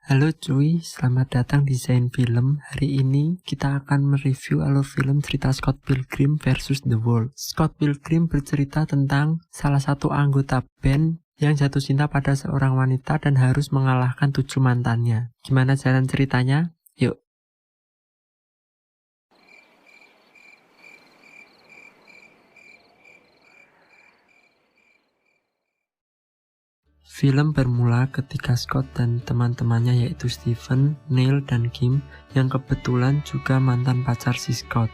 Halo cuy, selamat datang di Zain Film. Hari ini kita akan mereview alur film cerita Scott Pilgrim vs. The World. Scott Pilgrim bercerita tentang salah satu anggota band yang jatuh cinta pada seorang wanita dan harus mengalahkan 7 mantannya. Gimana jalan ceritanya? Yuk. Film bermula ketika Scott dan teman-temannya yaitu Steven, Neil, dan Kim yang kebetulan juga mantan pacar si Scott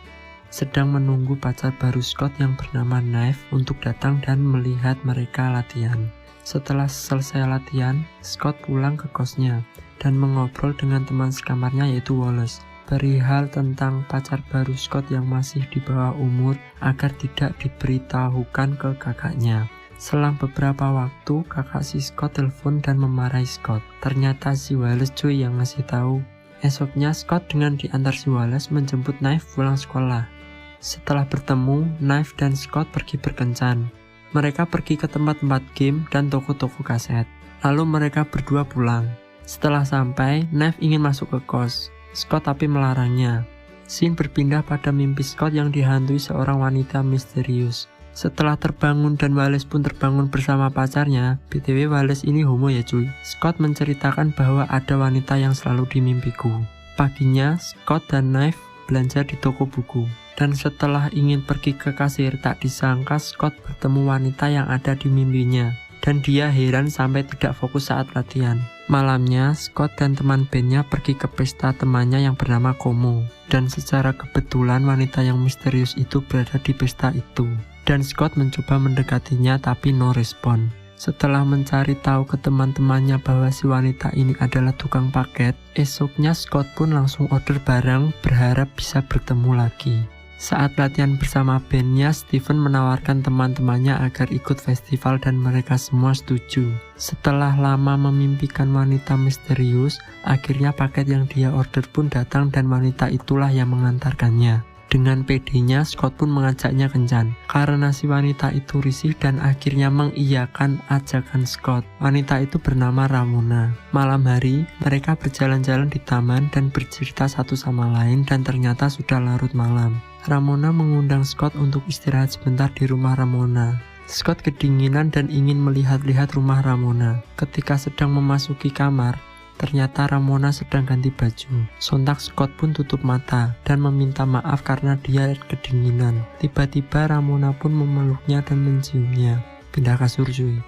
sedang menunggu pacar baru Scott yang bernama Knife untuk datang dan melihat mereka latihan. Setelah selesai latihan, Scott pulang ke kosnya dan mengobrol dengan teman sekamarnya yaitu Wallace perihal tentang pacar baru Scott yang masih di bawah umur agar tidak diberitahukan ke kakaknya. Selang beberapa waktu, kakak si Scott telepon dan memarahi Scott. Ternyata si Wallace cuy yang ngasih tahu. Esoknya Scott dengan diantar si Wallace menjemput Knife pulang sekolah. Setelah bertemu, Knife dan Scott pergi berkencan. Mereka pergi ke tempat-tempat game dan toko-toko kaset. Lalu mereka berdua pulang. Setelah sampai, Knife ingin masuk ke kos. Scott tapi melarangnya. Scene berpindah pada mimpi Scott yang dihantui seorang wanita misterius. Setelah terbangun dan Wallace pun terbangun bersama pacarnya, BTW Wallace ini homo ya cuy. Scott menceritakan bahwa ada wanita yang selalu di mimpiku. Paginya, Scott dan Knife belanja di toko buku. Dan setelah ingin pergi ke kasir, tak disangka Scott bertemu wanita yang ada di mimpinya. Dan dia heran sampai tidak fokus saat latihan. Malamnya, Scott dan teman bandnya pergi ke pesta temannya yang bernama Como. Dan secara kebetulan wanita yang misterius itu berada di pesta itu. Dan Scott mencoba mendekatinya tapi no respon. Setelah mencari tahu ke teman-temannya bahwa si wanita ini adalah tukang paket, esoknya Scott pun langsung order barang berharap bisa bertemu lagi. Saat latihan bersama bandnya, Steven menawarkan teman-temannya agar ikut festival dan mereka semua setuju. Setelah lama memimpikan wanita misterius, akhirnya paket yang dia order pun datang dan wanita itulah yang mengantarkannya. Dengan pedenya, Scott pun mengajaknya kencan karena si wanita itu risih dan akhirnya mengiyakan ajakan Scott. Wanita itu bernama Ramona. Malam hari, mereka berjalan-jalan di taman dan bercerita satu sama lain dan ternyata sudah larut malam. Ramona mengundang Scott untuk istirahat sebentar di rumah Ramona. Scott kedinginan dan ingin melihat-lihat rumah Ramona. Ketika sedang memasuki kamar, ternyata Ramona sedang ganti baju. Sontak Scott pun tutup mata dan meminta maaf karena dia kedinginan. Tiba-tiba Ramona pun memeluknya dan menciumnya. Pindah kasur cuy.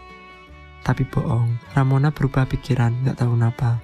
Tapi bohong, Ramona berubah pikiran, gak tahu kenapa.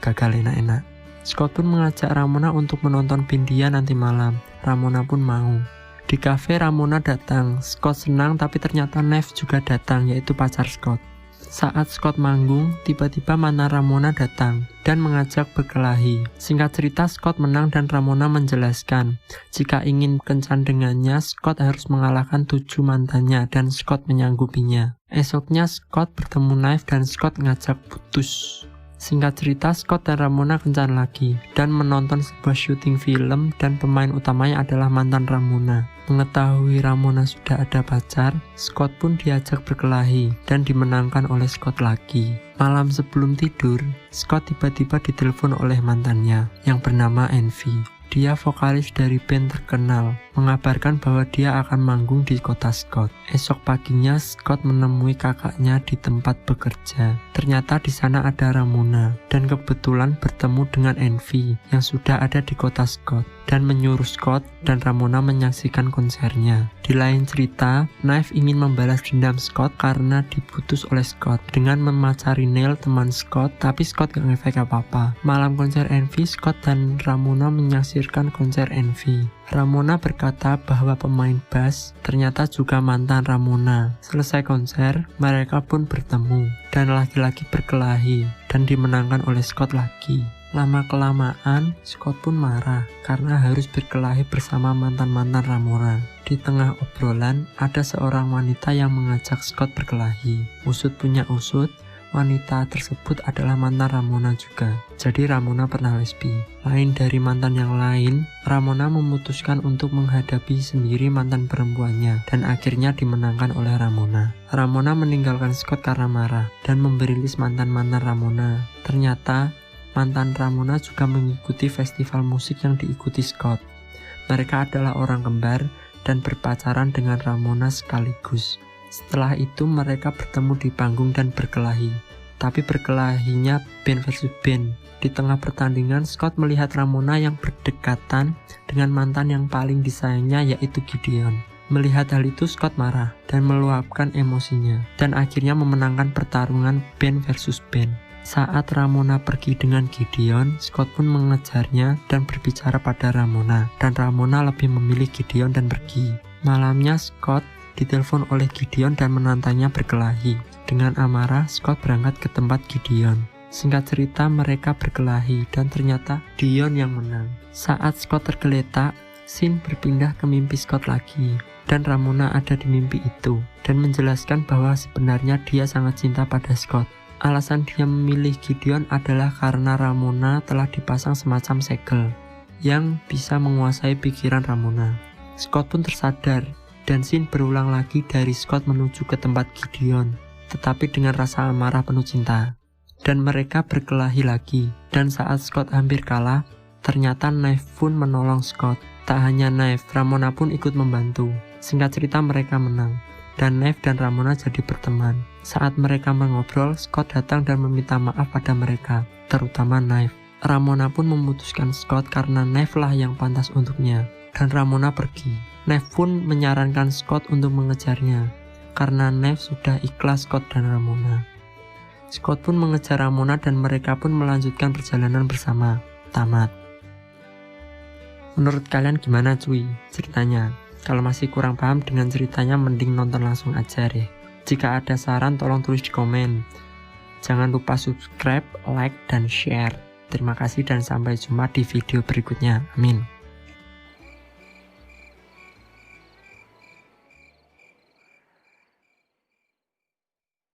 Gagal enak-enak. Scott pun mengajak Ramona untuk menonton Bindia nanti malam. Ramona pun mau. Di kafe Ramona datang. Scott senang tapi ternyata Knife juga datang, yaitu pacar Scott. Saat Scott manggung, tiba-tiba mantan Ramona datang dan mengajak berkelahi. Singkat cerita, Scott menang dan Ramona menjelaskan jika ingin kencan dengannya, Scott harus mengalahkan 7 mantannya dan Scott menyanggupinya. Esoknya Scott bertemu Knife dan Scott ngajak putus. Singkat cerita, Scott dan Ramona kencan lagi dan menonton sebuah syuting film dan pemain utamanya adalah mantan Ramona. Mengetahui Ramona sudah ada pacar, Scott pun diajak berkelahi dan dimenangkan oleh Scott lagi. Malam sebelum tidur, Scott tiba-tiba ditelepon oleh mantannya yang bernama Envy. Dia vokalis dari band terkenal, mengabarkan bahwa dia akan manggung di kota Scott. Esok paginya, Scott menemui kakaknya di tempat bekerja. Ternyata di sana ada Ramona, dan kebetulan bertemu dengan Envy yang sudah ada di kota Scott, dan menyuruh Scott dan Ramona menyaksikan konsernya. Di lain cerita, Knife ingin membalas dendam Scott karena diputus oleh Scott dengan memacari Neil teman Scott, tapi Scott gak ngefek apa-apa. Malam konser Envy, Scott dan Ramona menyaksikan konser Envy. Ramona berkata bahwa pemain bass ternyata juga mantan Ramona. Selesai konser, mereka pun bertemu dan laki-laki berkelahi dan dimenangkan oleh Scott lagi. Lama-kelamaan, Scott pun marah karena harus berkelahi bersama mantan-mantan Ramona. Di tengah obrolan, ada seorang wanita yang mengajak Scott berkelahi. Usut punya usut, wanita tersebut adalah mantan Ramona juga. Jadi Ramona pernah lesbi. Lain dari mantan yang lain, Ramona memutuskan untuk menghadapi sendiri mantan perempuannya dan akhirnya dimenangkan oleh Ramona. Ramona meninggalkan Scott karena marah dan memberi list mantan-mantan Ramona. Ternyata mantan Ramona juga mengikuti festival musik yang diikuti Scott. Mereka adalah orang kembar dan berpacaran dengan Ramona sekaligus. Setelah itu mereka bertemu di panggung dan berkelahi. Tapi berkelahinya band versus band. Di tengah pertandingan, Scott melihat Ramona yang berdekatan dengan mantan yang paling disayangnya, yaitu Gideon. Melihat hal itu, Scott marah dan meluapkan emosinya, dan akhirnya memenangkan pertarungan band versus band. Saat Ramona pergi dengan Gideon, Scott pun mengejarnya dan berbicara pada Ramona, dan Ramona lebih memilih Gideon dan pergi. Malamnya, Scott ditelepon oleh Gideon dan menantangnya berkelahi. Dengan amarah, Scott berangkat ke tempat Gideon. Singkat cerita, mereka berkelahi dan ternyata Dion yang menang. Saat Scott tergeletak, Sin berpindah ke mimpi Scott lagi, dan Ramona ada di mimpi itu, dan menjelaskan bahwa sebenarnya dia sangat cinta pada Scott. Alasan dia memilih Gideon adalah karena Ramona telah dipasang semacam segel yang bisa menguasai pikiran Ramona. Scott pun tersadar, dan Sin berulang lagi dari Scott menuju ke tempat Gideon, tetapi dengan rasa amarah penuh cinta. Dan mereka berkelahi lagi, dan saat Scott hampir kalah, ternyata Neve pun menolong Scott. Tak hanya Neve, Ramona pun ikut membantu. Singkat cerita mereka menang, dan Neve dan Ramona jadi berteman. Saat mereka mengobrol, Scott datang dan meminta maaf pada mereka, terutama Neve. Ramona pun memutuskan Scott karena Neve lah yang pantas untuknya, dan Ramona pergi. Neve pun menyarankan Scott untuk mengejarnya, karena Neve sudah ikhlas Scott dan Ramona. Scott pun mengejar Ramona dan mereka pun melanjutkan perjalanan bersama. Tamat. Menurut kalian gimana cuy ceritanya? Kalau masih kurang paham dengan ceritanya, mending nonton langsung aja deh. Jika ada saran tolong tulis di komen. Jangan lupa subscribe, like, dan share. Terima kasih dan sampai jumpa di video berikutnya. Amin.